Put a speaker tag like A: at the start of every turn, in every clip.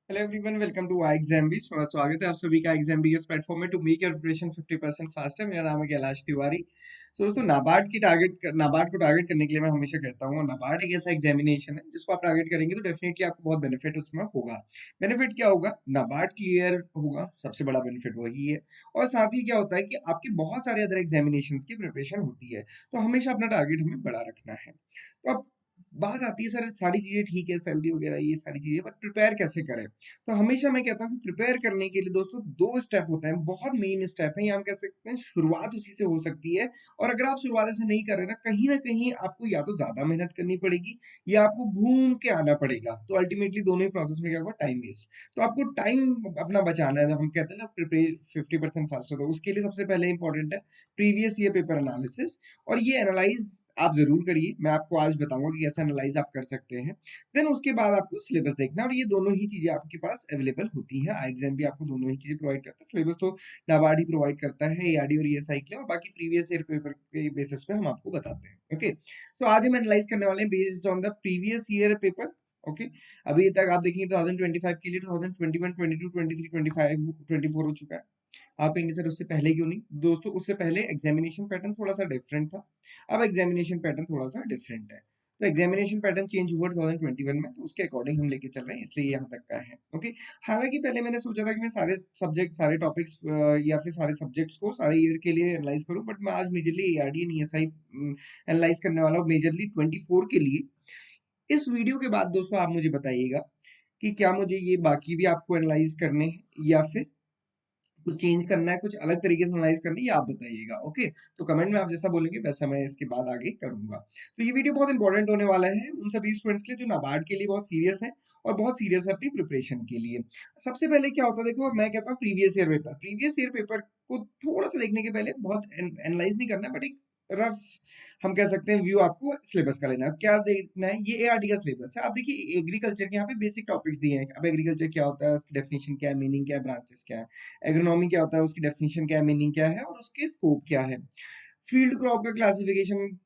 A: Hello everyone, welcome to I exam भी। स्वागत है आप सभी का एग्जाम भी इस प्लेटफॉर्म में to make your preparation 50% faster. मेरा नाम है कैलाश तिवारी। दोस्तों, नाबार्ड को टारगेट करने के लिए मैं हमेशा कहता हूँ, नाबार्ड एक ऐसा एग्जामिनेशन है जिसको आप टारगेट करेंगे तो डेफिनेटली आपको बहुत बेनिफिट उसमें होगा। बेनिफिट क्या होगा? नाबार्ड क्लियर होगा, सबसे बड़ा बेनिफिट वही है। और साथ ही क्या होता है कि आपकी बहुत सारे अदर एग्जामिनेशन की प्रिपरेशन होती है, तो हमेशा अपना टारगेट हमें बड़ा रखना है। तो अब बात आती है, सर सारी चीजें ठीक है, सैलरी वगैरह ये सारी चीजें, बट प्रिपेयर कैसे करें? तो हमेशा मैं कहता हूँ कि प्रिपेयर करने के लिए दोस्तों दो स्टेप होते हैं, बहुत मेन स्टेप है, या हम कह सकते हैं शुरुआत उसी से हो सकती है। और अगर आप शुरुआत से नहीं कर रहे ना कहीं आपको या तो ज्यादा मेहनत करनी पड़ेगी या आपको घूम के आना पड़ेगा। तो अल्टीमेटली दोनों ही प्रोसेस में क्या होगा? Time waste. तो आपको टाइम अपना बचाना है, जो हम कहते हैं ना प्रिपेयर 50% फास्टर, तो उसके लिए सबसे पहले इंपॉर्टेंट है प्रीवियस ईयर पेपर एनालिसिस। और ये एनालाइज आप जरूर करिए, मैं आपको आज बताऊंगा कि कैसे एनालाइज आप कर सकते हैं। देन उसके बाद आपको सिलेबस देखना है, और ये दोनों ही चीजें आपके पास अवेलेबल होती हैं। आई एग्जाम भी आपको दोनों ही चीजें प्रोवाइड करता है। सिलेबस तो नाबार्ड ही प्रोवाइड करता है, एआरडी और ईएसआई के लिए, और बाकी प्रीवियस ईयर पेपर के बेसिस पे हम आपको बताते हैं। ओके, सो आज हम एनालाइज करने वाले हैं based on the previous year paper. Okay, अभी तक आप देखेंगे 2025 के लिए 2021, 22, 23, 25, 24 हो चुका है। आप कहेंगे सर उससे पहले क्यों नहीं? दोस्तों, उससे पहले एग्जामिनेशन पैटर्न थोड़ा सा डिफरेंट था, अब एग्जामिनेशन पैटर्न थोड़ा सा डिफरेंट है। तो एग्जामिनेशन पैटर्न चेंज हुआ 2021 में, तो उसके अकॉर्डिंग हम लेके चल रहे हैं, इसलिए यहाँ तक का है। ओके, हालांकि पहले मैंने सोचा था कि मैं सारे सब्जेक्ट, सारे टॉपिक्स या फिर सारे सब्जेक्ट्स को सारे ईयर के लिए एनालाइज करूं, बट मैं आज majorly ARD and ESI analyse करने वाला हूँ, मेजरली 24 के लिए। इस वीडियो के बाद दोस्तों आप मुझे बताइएगा कि क्या मुझे ये बाकी भी आपको एनालाइज करने हैं या फिर कुछ चेंज करना है, कुछ अलग तरीके से एनालाइज करनी है, ये आप बताइएगा। ओके, तो कमेंट में आप जैसा बोलेंगे वैसा मैं इसके बाद आगे करूंगा। तो ये वीडियो बहुत इंपॉर्टेंट होने वाला है उन सभी स्टूडेंट्स के लिए जो नाबार्ड के लिए बहुत सीरियस है और बहुत सीरियस है अपनी प्रिपरेशन के लिए। सबसे पहले क्या होता है, देखो मैं कहता हूँ प्रीवियस ईयर पेपर को थोड़ा सा देखने के पहले बहुत एनालाइज नहीं करना, बट एक रफ हम कह सकते हैं व्यू आपको सिलेबस का लेना है। क्या देखना है? ये एआरडी का सिलेबस है। आप देखिए एग्रीकल्चर के यहाँ पे बेसिक टॉपिक्स दिए हैं। अब एग्रीकल्चर क्या होता है, उसकी डेफिनेशन क्या है, मीनिंग क्या है, ब्रांचेस क्या है। एग्रोनॉमी क्या होता है, उसकी डेफिनेशन क्या है, मीनिंग क्या है, और उसके स्कोप क्या है। फील्ड क्रॉप का क्लासिफिकेशन,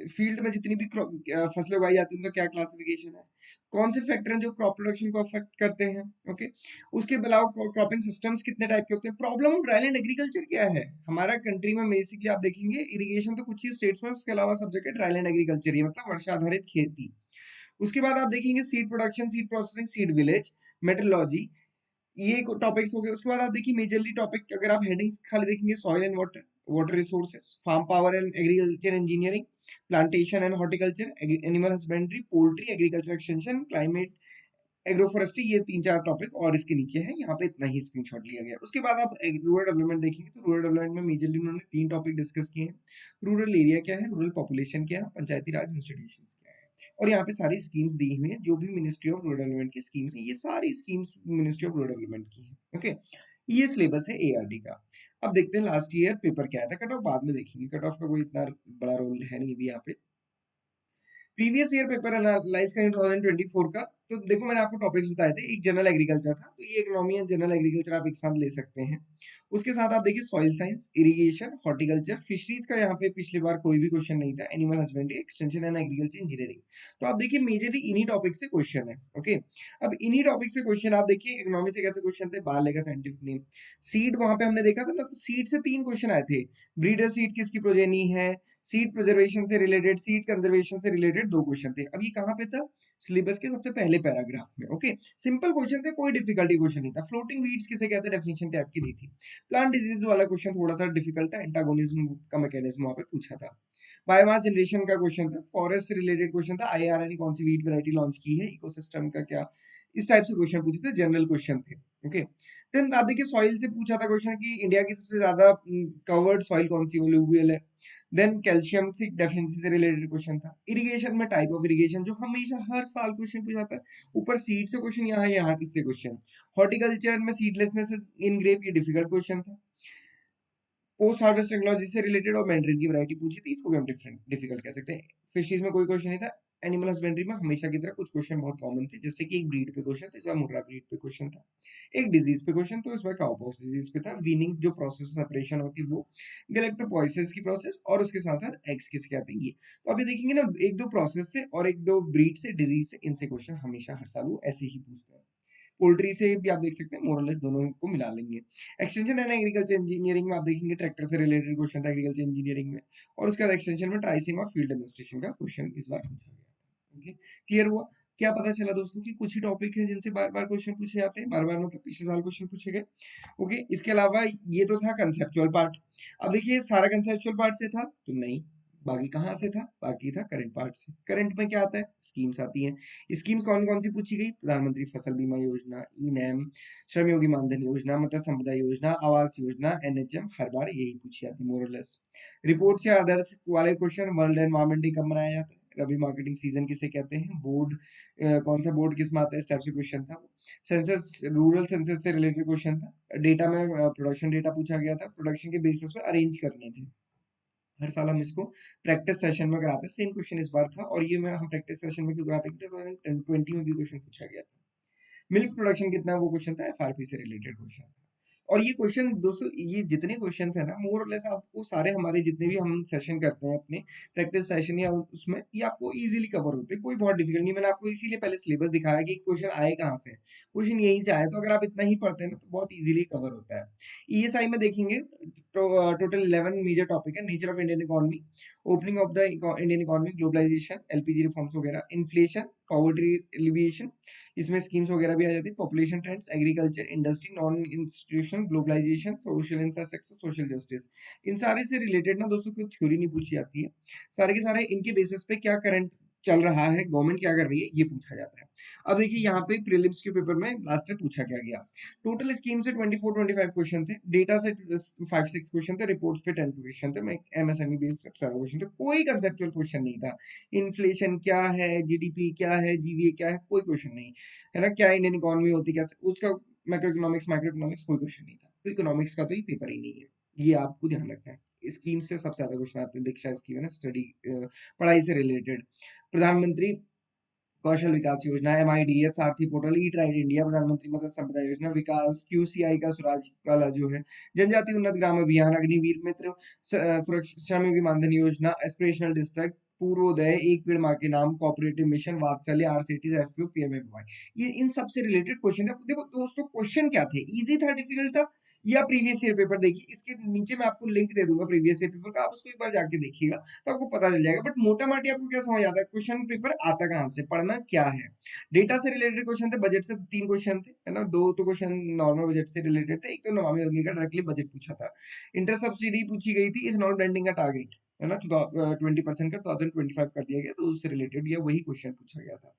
A: फील्ड में जितनी भी फसलें उगाई जाती हैं उनका क्या क्लासिफिकेशन है। कौन से फैक्टर हैं जो क्रॉप प्रोडक्शन को अफेक्ट करते हैं। ओके, उसके अलावा क्रॉपिंग सिस्टम्स कितने टाइप के होते हैं। प्रॉब्लम ऑफ ड्राईलैंड एग्रीकल्चर क्या है हमारा कंट्री में? बेसिकली आप देखेंगे इरिगेशन तो कुछ ही स्टेट्स में, उसके अलावा सब जगह ड्राईलैंड एग्रीकल्चर ही है, मतलब वर्षा आधारित खेती। उसके बाद आप देखेंगे seed production, seed processing, seed village, metrology, ये टॉपिक्स हो गए। उसके बाद आप देखिए मेजरली टॉपिक, अगर आप हेडिंग्स खाली देखेंगे, soil and water, water resources, farm power and agriculture engineering, plantation and horticulture, animal husbandry, poultry, agriculture extension, climate, agroforestry, ये 3-4 टॉपिक और इसके नीचे है, यहाँ पे इतना ही स्क्रीनशॉट लिया गया। उसके बाद आप रूरल डेवलपमेंट देखेंगे, तो रूरल डेवलपमेंट में मेजरली उन्होंने 3 टॉपिक डिस्कस किए हैं। रूरल एरिया क्या है, रूरल पॉपुलेशन क्या है, पंचायती राज इंस्टीट्यूशंस क्या है। और यहाँ पे सारी स्कीम्स दी हुई हैं, जो भी मिनिस्ट्री ऑफ रूरल डेवलपमेंट की स्कीम्स हैं, ये सारी schemes ministry of rural development की है। ओके, ये सिलेबस है एआरडी का। अब देखते हैं लास्ट ईयर पेपर क्या आया था। कट ऑफ बाद में देखेंगे, कट ऑफ का कोई इतना बड़ा रोल है नहीं अभी यहाँ पे। प्रीवियस ईयर पेपर एनालाइज करें 2024 का, तो देखो मैंने आपको टॉपिक्स बताए थे। एक जनरल एग्रीकल्चर था, तो ये इकोनॉमी एंड जनरल एग्रीकल्चर आप एक साथ ले सकते हैं। उसके साथ आप देखिए soil science, irrigation, horticulture, fisheries का यहाँ पे पिछली बार कोई भी क्वेश्चन नहीं था, animal husbandry, extension and agriculture engineering. तो आप देखिए मेजरली इन्हीं टॉपिक से क्वेश्चन है। ओके, अब इन्हीं टॉपिक से क्वेश्चन आप देखिए, इकोनॉमी से कैसे क्वेश्चन थे, बाल लेगा साइंटिफिक नेम। सीड वहां पे हमने देखा था ना, तो सीड से 3 क्वेश्चन आए थे। ब्रीडर सीड किसकी प्रोजेनी है, सीड प्रिजर्वेशन से रिलेटेड, सीड कंजर्वेशन से रिलेटेड 2 क्वेश्चन थे। अब ये कहाँ पे था? सिलेबस के सबसे पहले पैराग्राफ में। ओके, सिंपल क्वेश्चन थे, कोई डिफिकल्टी क्वेश्चन नहीं था। फ्लोटिंग वीड्स किसे कहते हैं, डेफिनेशन टाइप की दी थी। प्लांट डिजीज वाला क्वेश्चन थोड़ा सा डिफिकल्ट था, एंटागोनिज्म का मैकेनिज्म वहां पे पूछा था। बायोमास जनरेशन का क्वेश्चन था, फॉरेस्ट से रिलेटेड क्वेश्चन था, आईआरआर ने कौन सी वीट वैरायटी लॉन्च की है, इकोसिस्टम का क्या, इस टाइप से क्वेश्चन पूछे थे, जनरल क्वेश्चन थे। ओके, देन आप देखिए सॉइल से पूछा था क्वेश्चन कि इंडिया की सबसे ज्यादा कवर्ड सॉइल कौन सी, लूवियल है। देन कैल्शियम से डेफिशिएंसी से रिलेटेड क्वेश्चन था। इरिगेशन में टाइप ऑफ इरिगेशन, जो हमेशा हर साल क्वेश्चन पूछा जाता है। ऊपर सीड से क्वेश्चन, यहाँ किससे क्वेश्चन। हॉर्टिकल्चर में सीडलेसनेस इन ग्रेप, ये डिफिकल्ट क्वेश्चन था। पोस्ट हार्वेस्ट टेक्नोलॉजी से रिलेटेड और मैंड्रिन की वैरायटी पूछी थी, इसको भी हम डिफिकल्ट कह सकते हैं। फिशरीज में कोई क्वेश्चन नहीं था। एनिमल हस्बेंड्री में हमेशा की तरह कुछ क्वेश्चन बहुत कॉमन थे, जैसे कि एक ब्रीड पे क्वेश्चन था, इस बार मुर्रा ब्रीड पे क्वेश्चन था। एक डिजीज पे क्वेश्चन, तो इस बार काउपॉक्स डिजीज पे था। वीनिंग जो प्रोसेस सेपरेशन होती है वो, गैलेक्टोपोइसिस की प्रोसेस, और उसके साथ साथ एग्स किसके आते हैं ये। तो अभी देखेंगे ना, एक दो प्रोसेस से और एक दो ब्रीड से, डिजीज से, इनसे क्वेश्चन हमेशा हर साल वो ऐसे ही पूछते हैं। पोल्ट्री से भी आप देख सकते हैं, मोरलेस दोनों को मिला लेंगे। एक्सटेंशन एंड एग्रीकल्चर इंजीनियरिंग में आप देखेंगे ट्रैक्टर से रिलेटेड क्वेश्चन था एग्रीकल्चर इंजीनियरिंग में, और उसके बाद एक्सटेंशन में ट्राइसिंग और फील्ड एडमिनिस्ट्रेशन का क्वेश्चन इस बार पूछा गया। ओके, क्लियर हुआ? क्या पता चला दोस्तों कि कुछ ही टॉपिक है जिनसे बार बार क्वेश्चन पूछे जाते हैं, बार बार मतलब पिछले साल क्वेश्चन पूछे गए। ओके, इसके अलावा ये तो था कंसेप्चुअल पार्ट। अब देखिए सारा कंसेप्चुअल पार्ट से था तो नहीं, बाकी कहाँ से था? बाकी था करंट पार्ट से। करंट में क्या आता है? स्कीम्स आती हैं। स्कीम्स कौन कौन सी पूछी गई? प्रधानमंत्री फसल बीमा योजना, ई नैम, श्रम योगी मानधन योजना, मत्स्य संपदा योजना, आवास योजना, एनएचएम, हर बार यही पूछी जाती है मोरलेस। रिपोर्ट से अदर्स वाले क्वेश्चन, वर्ल्ड एनवायरमेंट डे कब मनाया जाता है, रबी मार्केटिंग सीजन किसे कहते हैं, बोर्ड कौन सा बोर्ड किस में आता है, इस टाइप से क्वेश्चन था। सेंसस, रूरल सेंसस से रिलेटेड क्वेश्चन था। डेटा में प्रोडक्शन डेटा पूछा गया था, प्रोडक्शन के बेसिस पे अरेंज करने थे। हर साल हम इसको प्रैक्टिस सेशन में कराते हैं, सेम क्वेश्चन इस बार था, और ये मैं हम प्रैक्टिस सेशन में क्यों कराते हैं, 2020 में भी क्वेश्चन पूछा गया था। मिल्क प्रोडक्शन कितना है वो क्वेश्चन था, एफआरपी से रिलेटेड क्वेश्चन था। और ये क्वेश्चन दोस्तों, ये जितने क्वेश्चंस है ना, मोर और लेस आपको सारे हमारे जितने भी हम सेशन करते हैं अपने प्रैक्टिस सेशन या उसमें, ये आपको इजीली कवर होते हैं, कोई बहुत डिफिकल्ट नहीं। मैंने आपको इसीलिए पहले सिलेबस दिखाया कि क्वेश्चन आए कहाँ से, क्वेश्चन यहीं से आया, तो अगर आप इतना ही पढ़ते हैं ना तो बहुत इजीली कवर होता है। ईएसआई में देखेंगे टोटल 11 मेजर टॉपिक है। Nature of Indian economy, opening of the Indian economy, globalization, LPG reforms वगैरह, इन्फ्लेशन, पॉवर्टी एलिविएशन, इसमें स्कीम्स वगैरह भी आ जाती है, population trends, agriculture, industry, non institution, globalization, social infrastructure, social justice. इन सारे से रिलेटेड ना दोस्तों कोई थ्योरी नहीं पूछी जाती है, सारे के सारे इनके बेसिस पे क्या करंट चल रहा है, गवर्नमेंट क्या कर रही है, ये पूछा जाता है। अब देखिए यहाँ पे प्रीलिम्स के पेपर में लास्ट में पूछा क्या गया, टोटल स्कीम से 24-25 क्वेश्चन थे, डेटा से 5-6 क्वेश्चन थे, रिपोर्ट्स पे 10 क्वेश्चन थे, मैं एमएसएमई बेस्ड सबसे ज्यादा क्वेश्चन थे, कोई कंसेप्चुअल क्वेश्चन नहीं था। इन्फ्लेशन क्या है, जीडीपी क्या है, जीवीए क्या है, कोई क्वेश्चन नहीं है ना। क्या इंडियन इकोनॉमी होती है, कैसे उसका मैक्रो इकोनॉमिक्स, माइक्रो इकोनॉमिक्स, कोई क्वेश्चन नहीं था। तो इकोनॉमिक्स का तो ये पेपर ही नहीं है, ये आपको ध्यान रखना है। स्कीम से सबसे ज्यादा क्वेश्चन आते हैं, दीक्षा स्कीम है ना, स्टडी पढ़ाई से रिलेटेड। प्रधानमंत्री कौशल विकास योजना, एमआईडीएस, सारथी पोर्टल, ईट राइट इंडिया, प्रधानमंत्री मत्स्य संपदा योजना, विकास, क्यूसीआई का स्वराज वाला जो है, जनजाति उन्नत ग्राम अभियान, अग्निवीर मित्र, श्रम योगी मानधन योजना, एस्पिरेशनल डिस्ट्रिक्ट, पूर्वोदय, एक पेड़ माँ के नाम, कोऑपरेटिव मिशन, वात्सल्य, आरसीटीज, एफपीओ, पीएमएफवाई, ये इन सबसे रिलेटेड क्वेश्चन है। देखो दोस्तों क्वेश्चन क्या थे, इजी था, डिफिकल्ट था, या प्रीवियस ईयर पेपर देखिए, इसके नीचे मैं आपको लिंक दे दूंगा प्रीवियस ईयर पेपर का, आप उसको एक बार जाके देखिएगा तो आपको पता चल जाएगा। बट मोटा माटी आपको क्या समझ आता है, क्वेश्चन पेपर आता कहाँ से, पढ़ना क्या है। डेटा से रिलेटेड क्वेश्चन थे, बजट से 3 क्वेश्चन थे, है ना, 2 तो क्वेश्चन नॉर्मल बजट से रिलेटेड थे, एक तो नमामि गंगे का डायरेक्टली बजट पूछा था। इंटर सब्सिडी पूछी गई थी, इस नॉट ब्लेंडिंग का टारगेट, है ना, 20% का 2025 कर दिया गया, तो उससे रिलेटेड या वही क्वेश्चन पूछा गया था।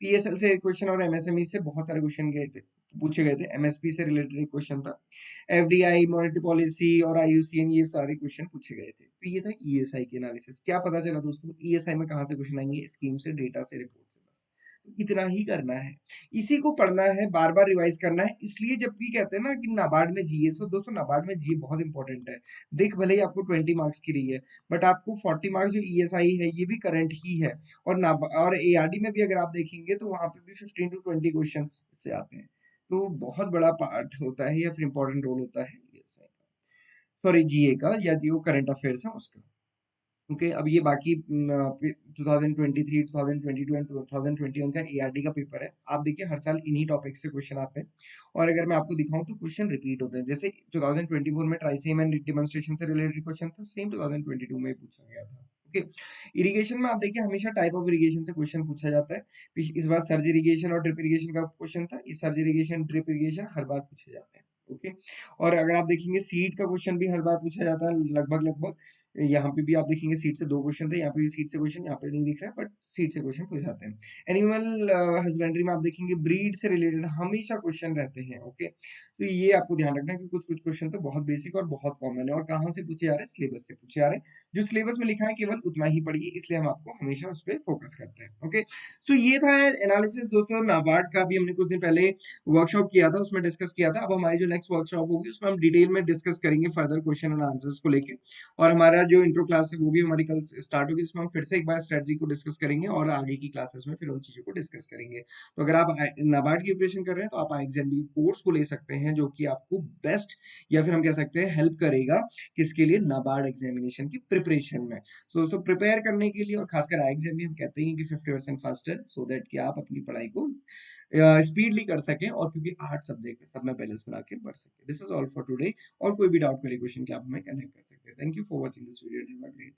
A: पीएसएल से एक क्वेश्चन और एमएसएमई से बहुत सारे क्वेश्चन गए थे, पूछे गए थे। एमएसपी से रिलेटेड एक क्वेश्चन था, एफडीआई, मॉनेटरी पॉलिसी और आईयूसीएन, ये सारे क्वेश्चन पूछे गए थे। तो ये था ईएसआई के एनालिसिस। क्या पता चला दोस्तों, ईएसआई में कहाँ से क्वेश्चन आएंगे, स्कीम से, डेटा से, रिपोर्ट से, बस तो इतना ही करना है, इसी को पढ़ना है, बार बार रिवाइज करना है। इसलिए जब भी कहते हैं ना कि नाबार्ड में जीए, सो दोस्तों नाबार्ड में जीए बहुत इंपॉर्टेंट है। देख भले ही आपको 20 मार्क्स की रही है, बट आपको 40 मार्क्स जो ईएसआई है ये भी करंट ही है, और एआरडी में भी अगर आप देखेंगे तो वहां पे भी 15 टू 20 क्वेश्चन से आते हैं। तो बहुत बड़ा पार्ट होता है या फिर इंपॉर्टेंट रोल होता है ईएसआई का, सॉरी जीए का, या जो करंट अफेयर्स है उसका। ओके, अब ये बाकी 2023, 2022 एंड 2021 का एआरडी का पेपर है। आप देखिए हर साल इन्हीं टॉपिक से क्वेश्चन आते हैं, और अगर मैं आपको दिखाऊं तो क्वेश्चन रिपीट होते हैं। जैसे 2024 में ट्राइसेम एंड डेमोन्स्ट्रेशन से रिलेटेड क्वेश्चन था, सेम 2022 में पूछा गया था। ओके, इरिगेशन में आप देखिए हमेशा टाइप ऑफ इरिगेशन से क्वेश्चन पूछा जाता है। इस बार सर्ज इरिगेशन और ड्रिप इरिगेशन का क्वेश्चन था, इस सर्ज इरिगेशन, ड्रिप इरिगेशन हर बार पूछे जाते हैं। ओके, और अगर आप देखेंगे सीड का क्वेश्चन भी हर बार पूछा जाता है, लगभग लगभग। यहाँ पे भी आप देखेंगे सीट से 2 क्वेश्चन थे, यहाँ पे भी सीट से क्वेश्चन, यहाँ पे नहीं दिख रहा है, बट सीट से क्वेश्चन पूछ जाते हैं। एनिमल हस्बेंड्री में आप देखेंगे ब्रीड से रिलेटेड हमेशा क्वेश्चन रहते हैं। ओके, तो ये आपको ध्यान रखना है कि कुछ कुछ क्वेश्चन तो बहुत बेसिक और बहुत कॉमन है, और कहाँ से पूछे जा रहे हैं, सिलेबस से पूछे जा रहे हैं। जो सिलेबस में लिखा है केवल उतना ही पढ़िए, इसलिए हम आपको हमेशा उस पर फोकस करते हैं। ओके, सो ये था एनालिसिस दोस्तों। नाबार्ड का भी हमने कुछ दिन पहले वर्कशॉप किया था, उसमें डिस्कस किया था। अब हमारी जो नेक्स्ट वर्कशॉप होगी उसमें हम डिटेल में डिस्कस करेंगे फर्दर क्वेश्चन एंड आंसर्स को लेके, और हमारा जो इंट्रो क्लास है वो भी हमारी कल स्टार्ट होगी, जिसमें हम फिर से एक बार स्ट्रेटजी को डिस्कस करेंगे, और आगे की क्लासेस में फिर उन चीजों को डिस्कस करेंगे। तो अगर आप नाबार्ड की प्रिपरेशन कर रहे हैं तो आप एग्जाम कोर्स को ले सकते हैं, जो कि आपको बेस्ट, या फिर हम कह सकते हैं हेल्प करेगा, किसके लिए, नाबार्ड एग्जामिनेशन की प्रिपरेशन में। सो दोस्तों प्रिपेयर करने के लिए, और खासकर आई एग्जाम में हम कहते हैं कि 50% फास्टर, सो दैट कि आप अपनी पढ़ाई को स्पीडली कर सकें, और क्योंकि 8 सब्जेक्ट है, सब में बैलेंस बना के बढ़ सके। This is all for today. और कोई भी डाउट, कोई क्वेश्चन, क्या आप हमें कनेक्ट कर सकते हैं। Thank you for watching this video.